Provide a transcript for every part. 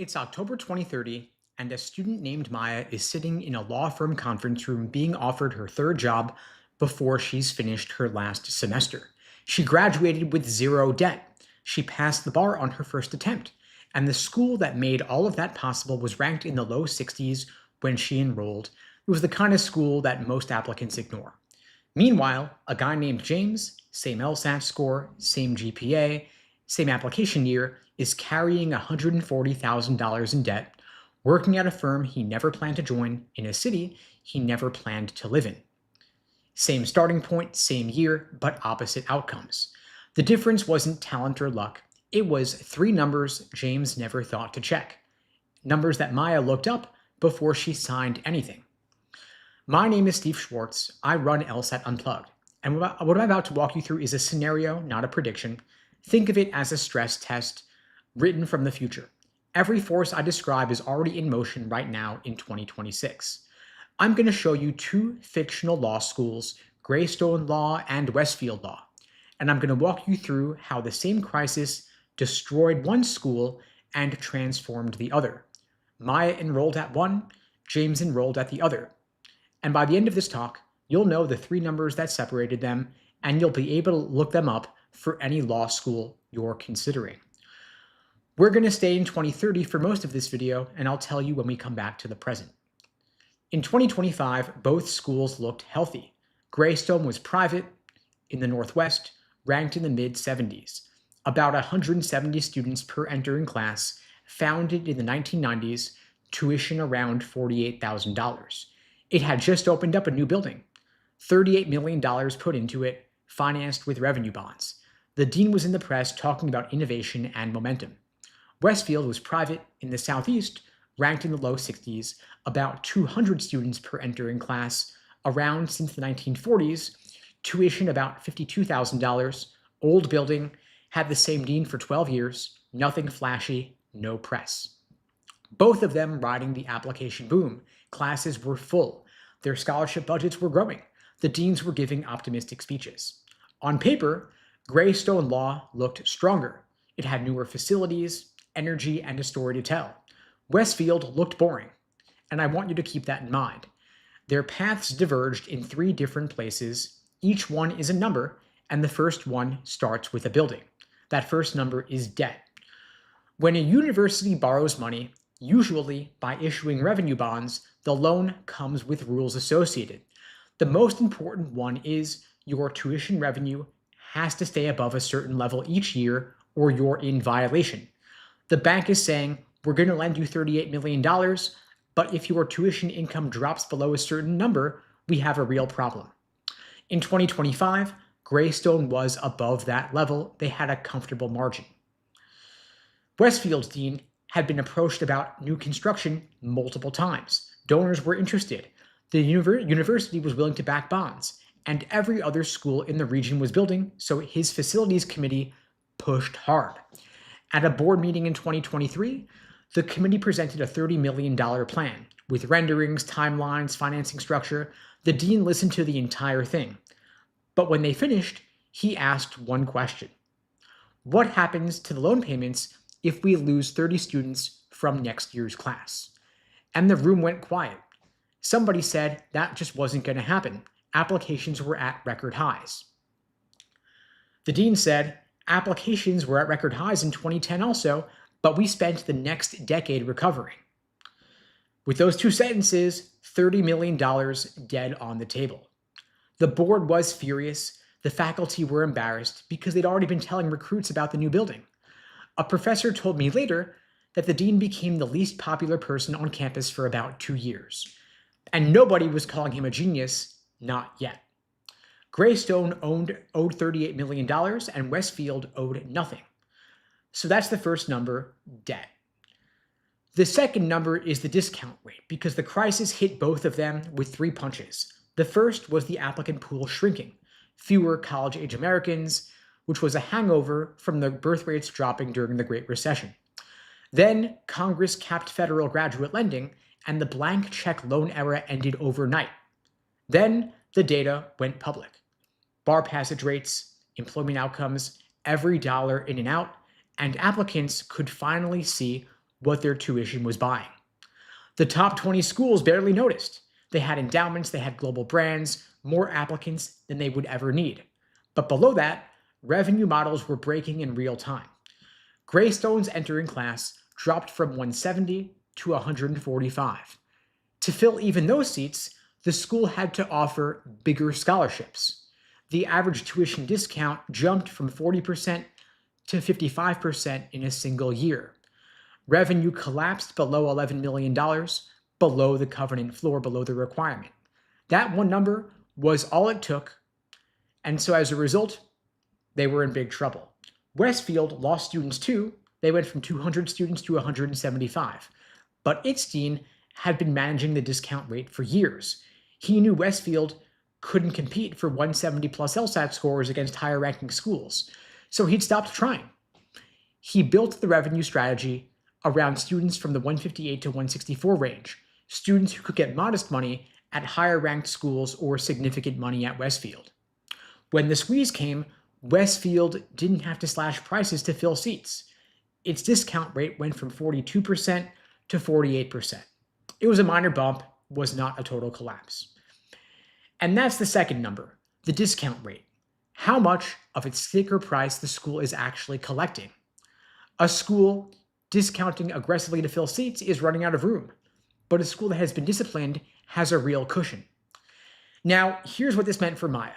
It's October 2030, and a student named Maya is sitting in a law firm conference room being offered her third job before she's finished her last semester. She graduated with zero debt. She passed the bar on her first attempt, and the school that made all of that possible was ranked in the low 60s when she enrolled. It was the kind of school that most applicants ignore. Meanwhile, a guy named James, same LSAT score, same GPA, same application year, is carrying $140,000 in debt, working at a firm he never planned to join in a city he never planned to live in. Same starting point, same year, but opposite outcomes. The difference wasn't talent or luck, it was three numbers James never thought to check. Numbers that Maya looked up before she signed anything. My name is Steve Schwartz. I run LSAT Unplugged. And what I'm about to walk you through is a scenario, not a prediction. Think of it as a stress test written from the future. Every force I describe is already in motion right now in 2026. I'm going to show you two fictional law schools, Greystone Law and Westfield Law. And I'm going to walk you through how the same crisis destroyed one school and transformed the other. Maya enrolled at one, James enrolled at the other. And by the end of this talk, you'll know the three numbers that separated them, and you'll be able to look them up for any law school you're considering. We're going to stay in 2030 for most of this video, and I'll tell you when we come back to the present. In 2025, both schools looked healthy. Greystone was private, in the Northwest, ranked in the mid-70s. About 170 students per entering class, founded in the 1990s, tuition around $48,000. It had just opened up a new building. $38 million put into it, financed with revenue bonds. The dean was in the press talking about innovation and momentum. Westfield was private in the Southeast, ranked in the low 60s, about 200 students per entering class, around since the 1940s, tuition about $52,000, old building, had the same dean for 12 years, nothing flashy, no press. Both of them riding the application boom. Classes were full. Their scholarship budgets were growing. The deans were giving optimistic speeches. On paper, Greystone Law looked stronger. It had newer facilities, energy, and a story to tell. Westfield looked boring, and I want you to keep that in mind. Their paths diverged in three different places. Each one is a number, and the first one starts with a building. That first number is debt. When a university borrows money, usually by issuing revenue bonds, the loan comes with rules associated. The most important one is your tuition revenue has to stay above a certain level each year or you're in violation. The bank is saying, we're going to lend you $38 million, but if your tuition income drops below a certain number, we have a real problem. In 2025, Greystone was above that level. They had a comfortable margin. Westfield's dean had been approached about new construction multiple times. Donors were interested. The university was willing to back bonds, and every other school in the region was building, so his facilities committee pushed hard. At a board meeting in 2023, the committee presented a $30 million plan with renderings, timelines, financing structure. The dean listened to the entire thing. But when they finished, he asked one question. What happens to the loan payments if we lose 30 students from next year's class? And the room went quiet. Somebody said that just wasn't going to happen. Applications were at record highs. The dean said, applications were at record highs in 2010 also, but we spent the next decade recovering. With those two sentences, $30 million dead on the table. The board was furious. The faculty were embarrassed because they'd already been telling recruits about the new building. A professor told me later that the dean became the least popular person on campus for about 2 years. And nobody was calling him a genius, not yet. Greystone owed $38 million and Westfield owed nothing. So that's the first number, debt. The second number is the discount rate because the crisis hit both of them with three punches. The first was the applicant pool shrinking, fewer college-age Americans, which was a hangover from the birth rates dropping during the Great Recession. Then Congress capped federal graduate lending, and the blank check loan era ended overnight. Then the data went public. Bar passage rates, employment outcomes, every dollar in and out, and applicants could finally see what their tuition was buying. The top 20 schools barely noticed. They had endowments, they had global brands, more applicants than they would ever need. But below that, revenue models were breaking in real time. Greystone's entering class dropped from 170 to 145. To fill even those seats, the school had to offer bigger scholarships. The average tuition discount jumped from 40% to 55% in a single year. Revenue collapsed below $11 million, below the covenant floor, below the requirement. That one number was all it took, and so as a result, they were in big trouble. Westfield lost students too. They went from 200 students to 175. But its dean had been managing the discount rate for years. He knew Westfield couldn't compete for 170 plus LSAT scores against higher ranking schools, so he'd stopped trying. He built the revenue strategy around students from the 158 to 164 range, students who could get modest money at higher ranked schools or significant money at Westfield. When the squeeze came, Westfield didn't have to slash prices to fill seats. Its discount rate went from 42% to 48%. It was a minor bump, was not a total collapse. And that's the second number, the discount rate. How much of its sticker price the school is actually collecting. A school discounting aggressively to fill seats is running out of room, but a school that has been disciplined has a real cushion. Now, here's what this meant for Maya.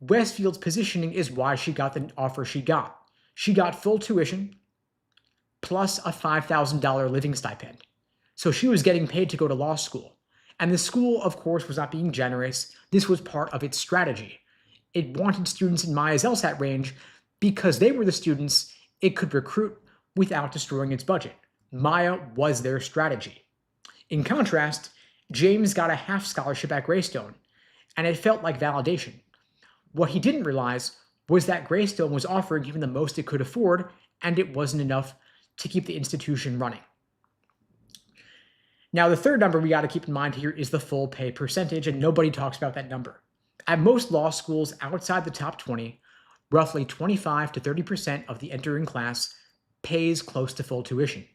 Westfield's positioning is why she got the offer she got. She got full tuition plus a $5,000 living stipend. So she was getting paid to go to law school. And the school, of course, was not being generous. This was part of its strategy. It wanted students in Maya's LSAT range because they were the students it could recruit without destroying its budget. Maya was their strategy. In contrast, James got a half scholarship at Greystone, and it felt like validation. What he didn't realize was that Greystone was offering him the most it could afford, and it wasn't enough to keep the institution running. Now, the third number we got to keep in mind here is the full pay percentage, and nobody talks about that number. At most law schools outside the top 20, roughly 25 to 30% of the entering class pays close to full tuition.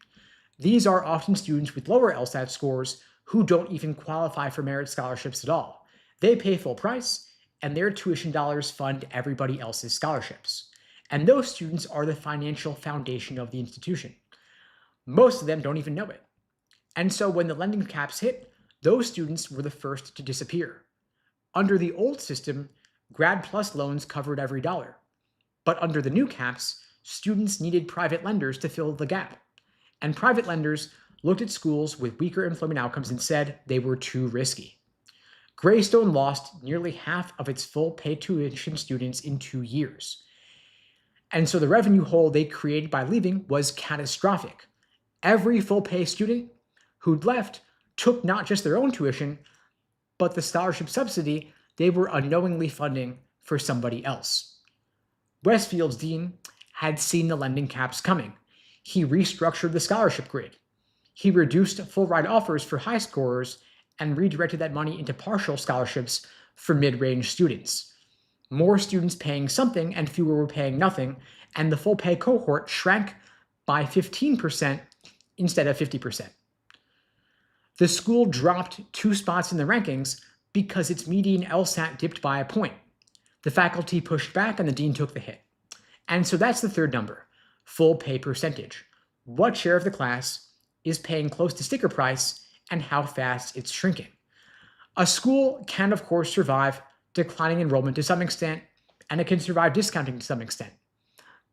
These are often students with lower LSAT scores who don't even qualify for merit scholarships at all. They pay full price, and their tuition dollars fund everybody else's scholarships. And those students are the financial foundation of the institution. Most of them don't even know it. And so when the lending caps hit, those students were the first to disappear. Under the old system, Grad Plus loans covered every dollar. But under the new caps, students needed private lenders to fill the gap. And private lenders looked at schools with weaker employment outcomes and said they were too risky. Greystone lost nearly half of its full pay tuition students in 2 years. And so the revenue hole they created by leaving was catastrophic. Every full pay student who'd left took not just their own tuition, but the scholarship subsidy they were unknowingly funding for somebody else. Westfield's dean had seen the lending caps coming. He restructured the scholarship grid. He reduced full ride offers for high scorers and redirected that money into partial scholarships for mid-range students. More students paying something and fewer were paying nothing, and the full pay cohort shrank by 15% instead of 50%. The school dropped 2 spots in the rankings because its median LSAT dipped by a point. The faculty pushed back and the dean took the hit. And so that's the third number, full pay percentage. What share of the class is paying close to sticker price and how fast it's shrinking. A school can, of course, survive declining enrollment to some extent, and it can survive discounting to some extent.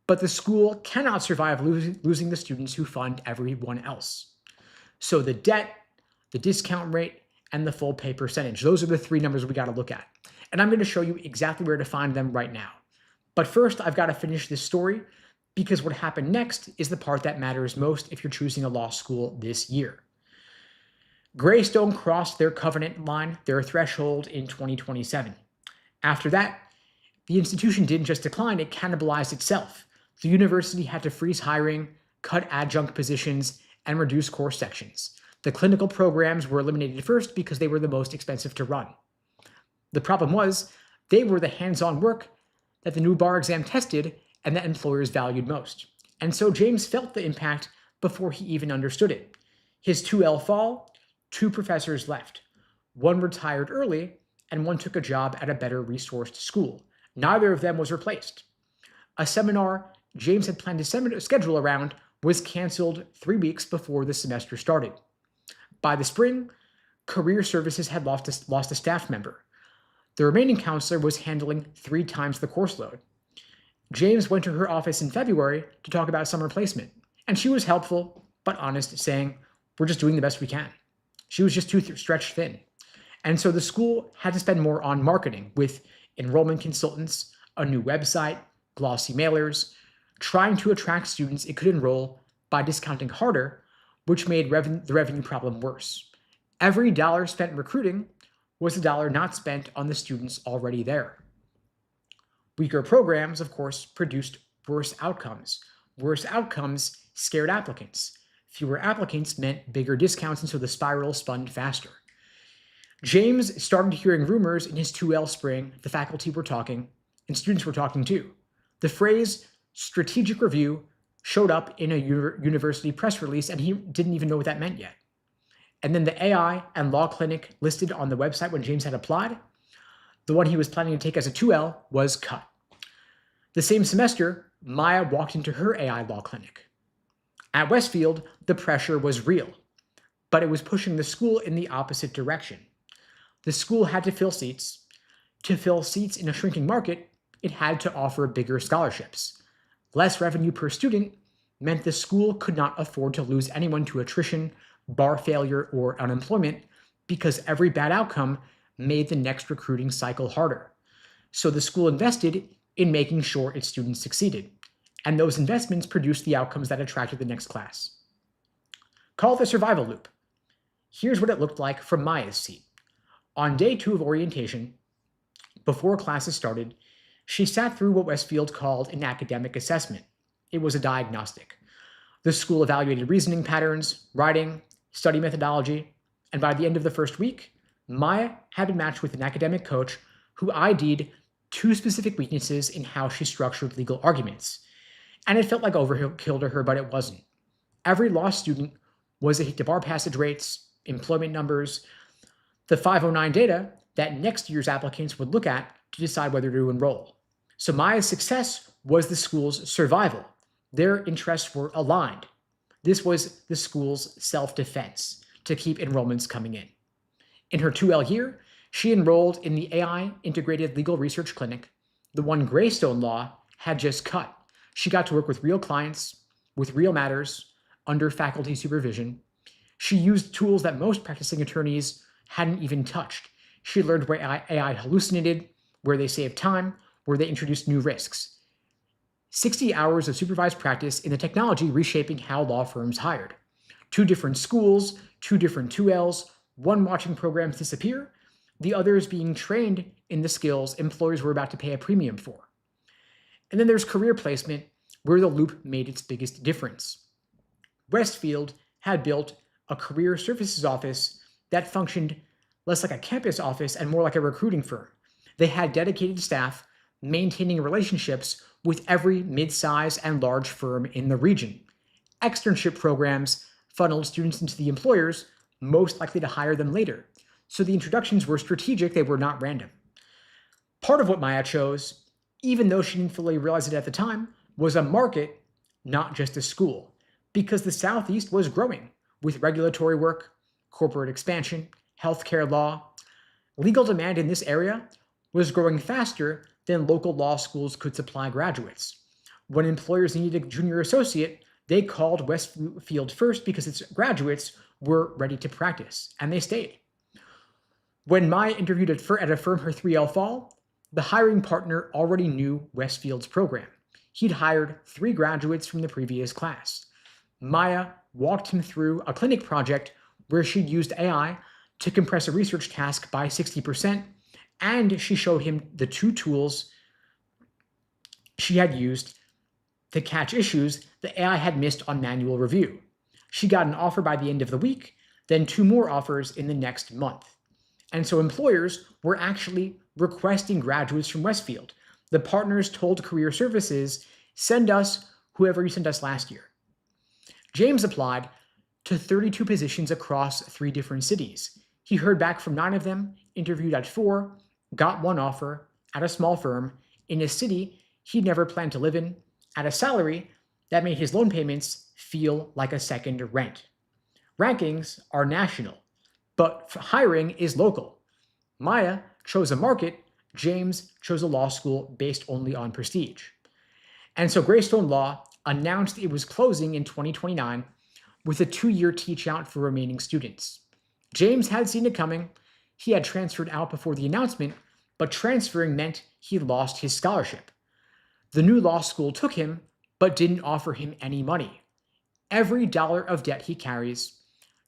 But the school cannot survive losing the students who fund everyone else. So the debt, the discount rate, and the full pay percentage, those are the 3 numbers we got to look at. And I'm going to show you exactly where to find them right now. But first, I've got to finish this story because what happened next is the part that matters most if you're choosing a law school this year. Greystone crossed their covenant line, their threshold, in 2027. After that, the institution didn't just decline, it cannibalized itself. The university had to freeze hiring, cut adjunct positions, and reduce course sections. The clinical programs were eliminated first because they were the most expensive to run. The problem was, they were the hands-on work that the new bar exam tested and that employers valued most. And so James felt the impact before he even understood it. His 2L fall, 2 professors left. One retired early, and one took a job at a better resourced school. Neither of them was replaced. A seminar James had planned to schedule around was canceled 3 weeks before the semester started. By the spring, Career Services had lost a staff member. The remaining counselor was handling 3 times the course load. James went to her office in February to talk about summer placement, and she was helpful but honest, saying, "We're just doing the best we can." She was just too stretched thin. And so the school had to spend more on marketing with enrollment consultants, a new website, glossy mailers, trying to attract students it could enroll by discounting harder, which made the revenue problem worse. Every dollar spent recruiting was a dollar not spent on the students already there. Weaker programs, of course, produced worse outcomes. Worse outcomes scared applicants. Fewer applicants meant bigger discounts, and so the spiral spun faster. James started hearing rumors in his 2L spring. The faculty were talking, and students were talking too. The phrase strategic review showed up in a university press release, and he didn't even know what that meant yet. And then the AI and law clinic listed on the website when James had applied, the one he was planning to take as a 2L, was cut. The same semester, Maya walked into her AI law clinic. At Westfield, the pressure was real, but it was pushing the school in the opposite direction. The school had to fill seats. To fill seats in a shrinking market, it had to offer bigger scholarships. Less revenue per student meant the school could not afford to lose anyone to attrition, bar failure, or unemployment, because every bad outcome made the next recruiting cycle harder. So the school invested in making sure its students succeeded, and those investments produced the outcomes that attracted the next class. Call it the survival loop. Here's what it looked like from Maya's seat. On day 2 of orientation, before classes started, she sat through what Westfield called an academic assessment. It was a diagnostic. The school evaluated reasoning patterns, writing, study methodology, and by the end of the first week, Maya had been matched with an academic coach who ID'd 2 specific weaknesses in how she structured legal arguments. And it felt like overkill to her, but it wasn't. Every law student was a hit to bar passage rates, employment numbers, the 509 data that next year's applicants would look at to decide whether to enroll. So Maya's success was the school's survival. Their interests were aligned. This was the school's self-defense to keep enrollments coming in. In her 2L year, she enrolled in the AI Integrated Legal Research Clinic, the one Greystone Law had just cut. She got to work with real clients, with real matters, under faculty supervision. She used tools that most practicing attorneys hadn't even touched. She learned where AI hallucinated, where they saved time, where they introduced new risks. 60 hours of supervised practice in the technology reshaping how law firms hired. 2 different schools, 2 different 2Ls, one watching programs disappear, the others being trained in the skills employers were about to pay a premium for. And then there's career placement, where the loop made its biggest difference. Westfield had built a career services office that functioned less like a campus office and more like a recruiting firm. They had dedicated staff maintaining relationships with every mid-size and large firm in the region. Externship programs funneled students into the employers most likely to hire them later. So the introductions were strategic, they were not random. Part of what Maya chose, even though she didn't fully realize it at the time, was a market, not just a school, because the Southeast was growing with regulatory work, corporate expansion, healthcare law. Legal demand in this area was growing faster than local law schools could supply graduates. When employers needed a junior associate, they called Westfield first because its graduates were ready to practice, and they stayed. When Maya interviewed at a firm her 3L fall, the hiring partner already knew Westfield's program. He'd hired 3 graduates from the previous class. Maya walked him through a clinic project where she'd used AI to compress a research task by 60%, and she showed him the 2 tools she had used to catch issues the AI had missed on manual review. She got an offer by the end of the week, then 2 more offers in the next month. And so employers were actually requesting graduates from Westfield. The partners told Career Services, send us whoever you sent us last year. James applied to 32 positions across 3 different cities. He heard back from 9 of them, interviewed at 4, got 1 offer at a small firm in a city he'd never planned to live in, at a salary that made his loan payments feel like a second rent. Rankings are national, but hiring is local. Maya chose a market, James chose a law school based only on prestige. And so Greystone Law announced it was closing in 2029 with a 2-year teach out for remaining students. James had seen it coming. He had transferred out before the announcement, but transferring meant he lost his scholarship. The new law school took him, but didn't offer him any money. Every dollar of debt he carries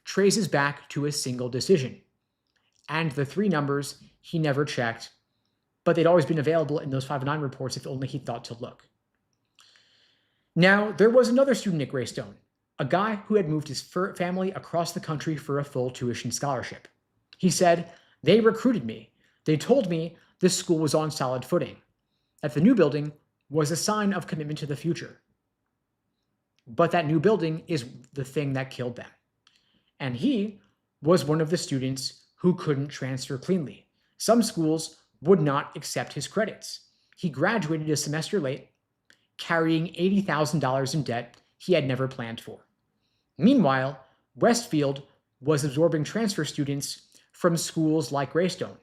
traces back to a single decision. And the 3 numbers he never checked, but they'd always been available in those 509 reports if only he thought to look. Now, there was another student at Greystone, a guy who had moved his family across the country for a full tuition scholarship. He said, "They recruited me. They told me this school was on solid footing, that the new building was a sign of commitment to the future. But that new building is the thing that killed them." And he was one of the students who couldn't transfer cleanly. Some schools would not accept his credits. He graduated a semester late, carrying $80,000 in debt he had never planned for. Meanwhile, Westfield was absorbing transfer students from schools like Greystone.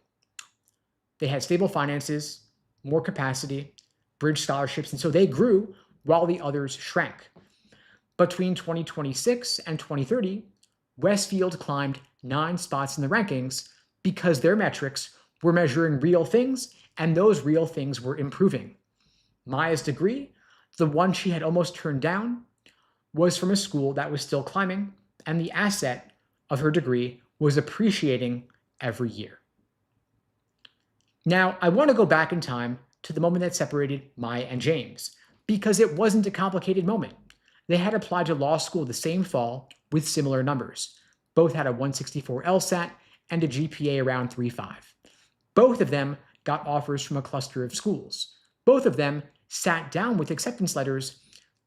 They had stable finances, more capacity, bridge scholarships, and so they grew while the others shrank. Between 2026 and 2030, Westfield climbed 9 spots in the rankings because their metrics were measuring real things, and those real things were improving. Maya's degree, the one she had almost turned down, was from a school that was still climbing, and the asset of her degree was appreciating every year. Now, I want to go back in time to the moment that separated Maya and James, because it wasn't a complicated moment. They had applied to law school the same fall with similar numbers. Both had a 164 LSAT and a GPA around 3.5. Both of them got offers from a cluster of schools. Both of them sat down with acceptance letters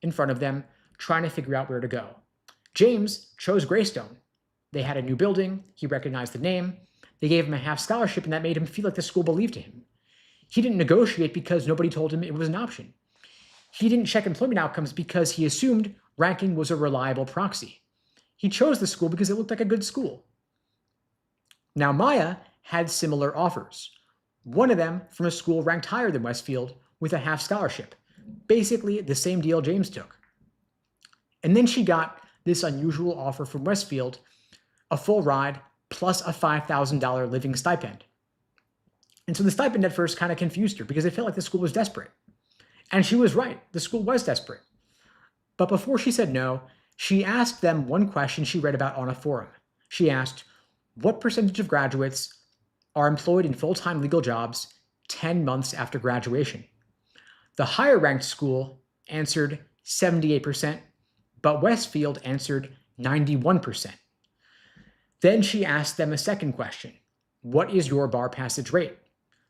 in front of them, trying to figure out where to go. James chose Greystone. They had a new building, he recognized the name, they gave him a half scholarship, and that made him feel like the school believed in him. He didn't negotiate because nobody told him it was an option. He didn't check employment outcomes because he assumed ranking was a reliable proxy. He chose the school because it looked like a good school. Now, Maya had similar offers. One of them from a school ranked higher than Westfield with a half scholarship. Basically, the same deal James took. And then she got this unusual offer from Westfield, a full ride plus a $5,000 living stipend. And so the stipend at first kind of confused her because it felt like the school was desperate. And she was right, the school was desperate. But before she said no, she asked them one question she read about on a forum. She asked, what percentage of graduates are employed in full-time legal jobs 10 months after graduation? The higher ranked school answered 78%, but Westfield answered 91%. Then she asked them a second question. What is your bar passage rate?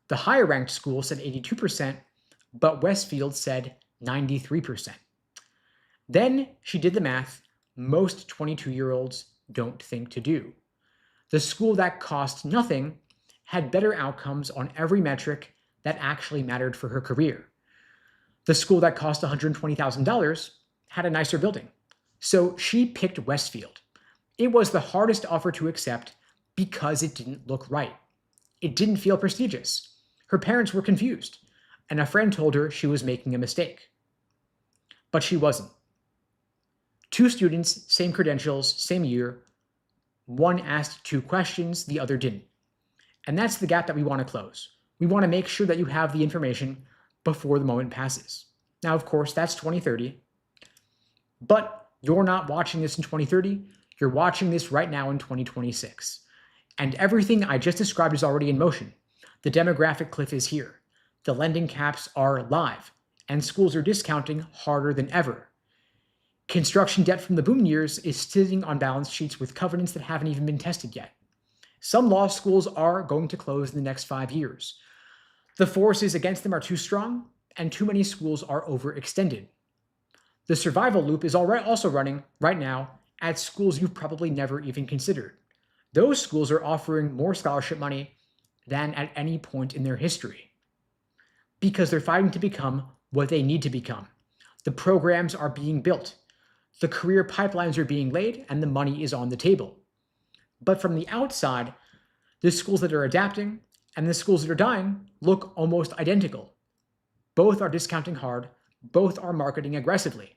The higher ranked school said 82%, but Westfield said 93%. Then she did the math most 22-year-olds don't think to do. The school that cost nothing had better outcomes on every metric that actually mattered for her career. The school that cost $120,000 had a nicer building. So she picked Westfield. It was the hardest offer to accept because it didn't look right. It didn't feel prestigious. Her parents were confused, and a friend told her she was making a mistake. But she wasn't. 2 students, same credentials, same year. One asked 2 questions, the other didn't. And that's the gap that we want to close. We want to make sure that you have the information before the moment passes. Now, of course, that's 2030. But you're not watching this in 2030. You're watching this right now in 2026. And everything I just described is already in motion. The demographic cliff is here. The lending caps are live, and schools are discounting harder than ever. Construction debt from the boom years is sitting on balance sheets with covenants that haven't even been tested yet. Some law schools are going to close in the next 5 years. The forces against them are too strong, and too many schools are overextended. The survival loop is also running right now at schools you've probably never even considered. Those schools are offering more scholarship money than at any point in their history because they're fighting to become what they need to become. The programs are being built, the career pipelines are being laid, and the money is on the table. But from the outside, the schools that are adapting and the schools that are dying look almost identical. Both are discounting hard, both are marketing aggressively.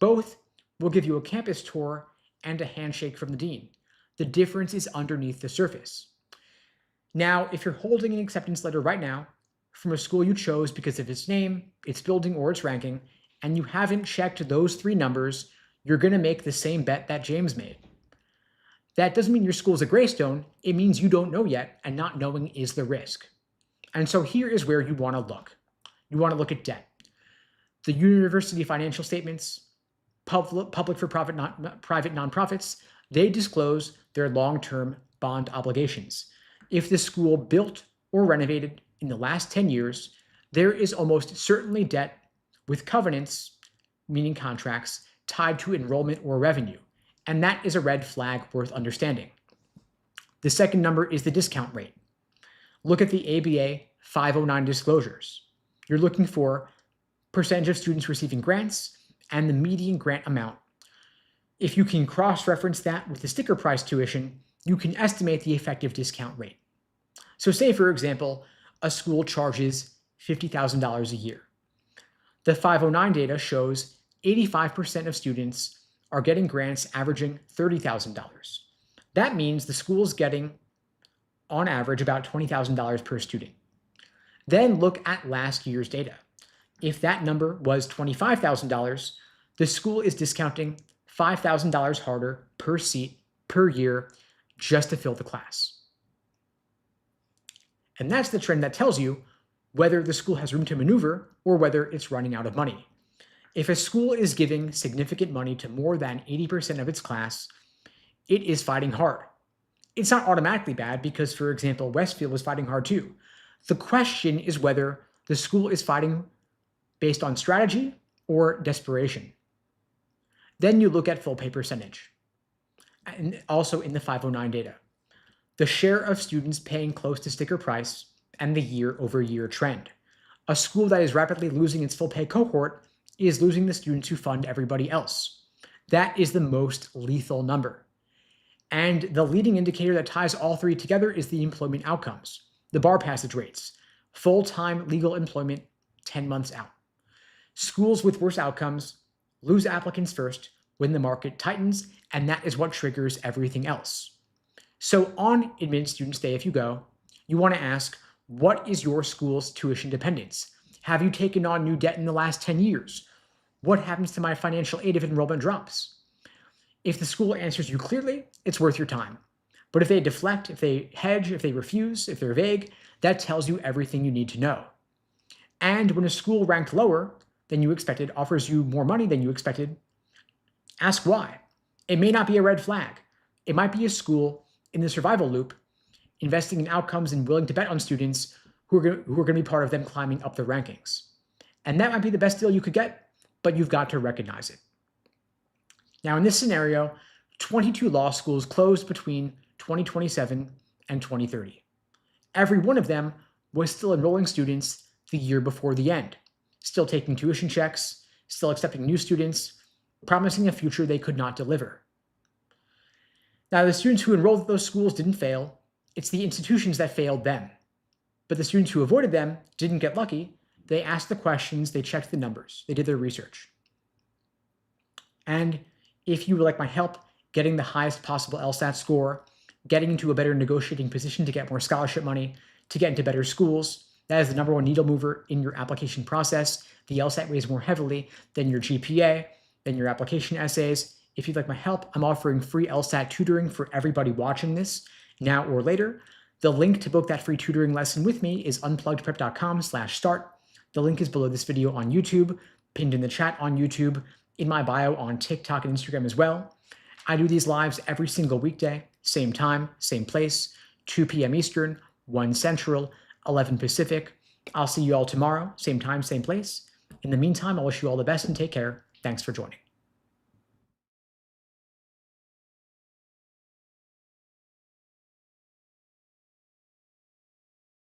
Both will give you a campus tour and a handshake from the dean. The difference is underneath the surface. Now, if you're holding an acceptance letter right now from a school you chose because of its name, its building, or its ranking, and you haven't checked those three numbers, you're going to make the same bet that James made. That doesn't mean your school's a Greystone. It means you don't know yet, and not knowing is the risk. And so here is where you want to look. You want to look at debt. The university financial statements, public for profit, private nonprofits, they disclose their long-term bond obligations. If the school built or renovated in the last 10 years, there is almost certainly debt with covenants, meaning contracts, tied to enrollment or revenue. And that is a red flag worth understanding. The second number is the discount rate. Look at the ABA 509 disclosures. You're looking for percentage of students receiving grants and the median grant amount. If you can cross-reference that with the sticker price tuition, you can estimate the effective discount rate. So say, for example, a school charges $50,000 a year. The 509 data shows 85% of students are getting grants averaging $30,000. That means the school's getting, on average, about $20,000 per student. Then look at last year's data. If that number was $25,000, the school is discounting $5,000 harder per seat per year just to fill the class. And that's the trend that tells you whether the school has room to maneuver or whether it's running out of money. If a school is giving significant money to more than 80% of its class, it is fighting hard. It's not automatically bad because, for example, Westfield is fighting hard too. The question is whether the school is fighting based on strategy or desperation. Then you look at full pay percentage, and also in the 509 data. The share of students paying close to sticker price and the year-over-year trend. A school that is rapidly losing its full pay cohort is losing the students who fund everybody else. That is the most lethal number. And the leading indicator that ties all three together is the employment outcomes, the bar passage rates, full-time legal employment 10 months out. Schools with worse outcomes lose applicants first when the market tightens, and that is what triggers everything else. So on admitted students day, if you go, you want to ask, what is your school's tuition dependence? Have you taken on new debt in the last 10 years? What happens to my financial aid if enrollment drops? If the school answers you clearly, it's worth your time. But if they deflect, if they hedge, if they refuse, if they're vague, that tells you everything you need to know. And when a school ranked lower than you expected offers you more money than you expected, ask why. It may not be a red flag. It might be a school in the survival loop, investing in outcomes and willing to bet on students who are going to be part of them climbing up the rankings. And that might be the best deal you could get, but you've got to recognize it. Now, in this scenario, 22 law schools closed between 2027 and 2030. Every one of them was still enrolling students the year before the end, still taking tuition checks, still accepting new students, promising a future they could not deliver. Now, the students who enrolled at those schools didn't fail. It's the institutions that failed them. But the students who avoided them didn't get lucky. They asked the questions, they checked the numbers, they did their research. And if you would like my help getting the highest possible LSAT score, getting into a better negotiating position to get more scholarship money, to get into better schools, that is the number one needle mover in your application process. The LSAT weighs more heavily than your GPA, than your application essays. If you'd like my help, I'm offering free LSAT tutoring for everybody watching this, now or later. The link to book that free tutoring lesson with me is unpluggedprep.com/start. The link is below this video on YouTube, pinned in the chat on YouTube, in my bio on TikTok and Instagram as well. I do these lives every single weekday, same time, same place, 2 p.m. Eastern, 1 Central, 11 Pacific. I'll see you all tomorrow, same time, same place. In the meantime, I wish you all the best and take care. Thanks for joining.